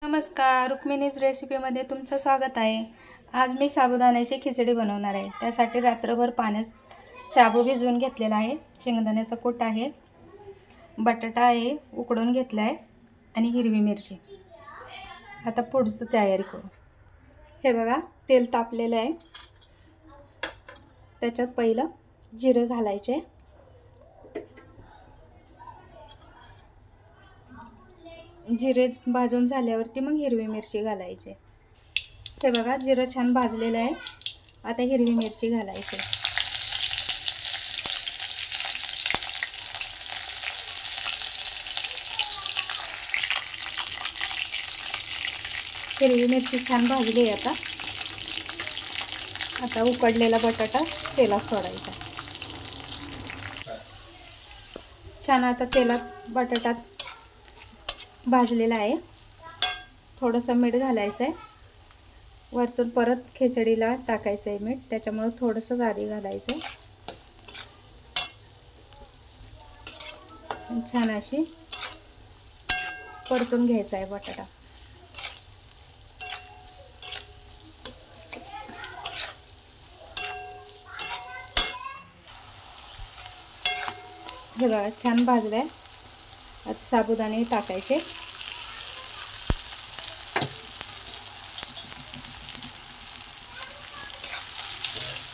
नमस्कार, रुक्मिणीज रेसिपीमध्ये तुमचं स्वागत आहे। आज मी साबुदाण्याची खिचडी बनवणार आहे। त्यासाठी रात्रभर पाण्यात साबू भिजवून घेतलेला आहे। शेंगदाण्याचा कूट आहे, बटाटा आहे उकडून घेतला आहे आणि हिरवी मिरची। आता पुढची तयारी करू। हे बघा, तेल तापलेलं आहे। त्याच्यात पहिलं जिरं घालायचे, जिरे भाजून झाल्यावरती मग हिरवी मिरची घालायची। हे बघा, जिरं छान भाजलेलं आहे। आता हिरवी मिरची घालायची। हिरवी मिरची छान भाजली आहे। आता उकडलेला बटाटा तेलात सोडायचा। छान आता तेलात बटाटा भाजलेला आहे। थोडंसं मीठ घालायचं आहे। वरतून परत खिचडीला टाकायचं आहे मीठ, त्याच्यामुळे थोडंसं आधी घालायचं आहे। छान अशी परतून घ्यायचा आहे बटाटा। हे बघा, छान भाजलाय। आता साबुदाणे टाकायचे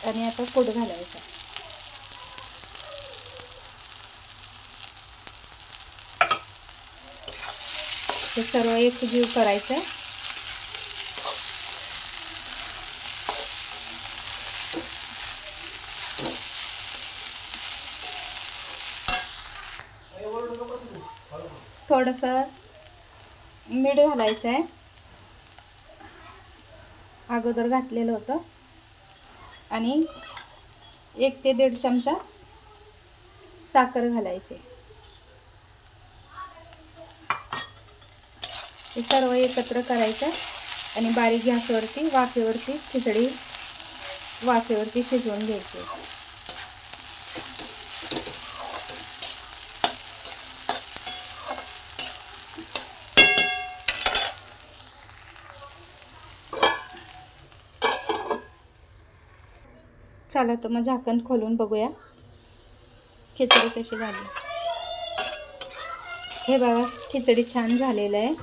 आणि आता कूट घालायचा। हे सर्व एकजीव करायचं आहे। थोडंसं मीठ घालायचं आहे, अगोदर घातलेलं होतं, आणि 1 ते 1.5 चमचा साखर घालायची। हे सर्व एकत्र करायचं आणि बारीक गॅसवरती वाफेवरती खिचडी शिजवून घ्यायची। चला तर मग झाकण खोलून बघूया खिचडी कशी झाली। हे बघा, खिचडी छान झालेलं आहे।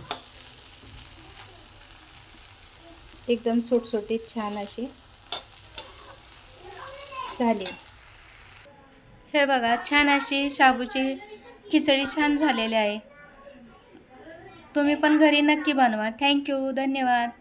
एकदम सुटसुटीत छान अशी झाली। हे बघा, छान अशी शाबूची खिचडी छान झालेली आहे। तुम्ही पण घरी नक्की बनवा। थँक्यू, धन्यवाद।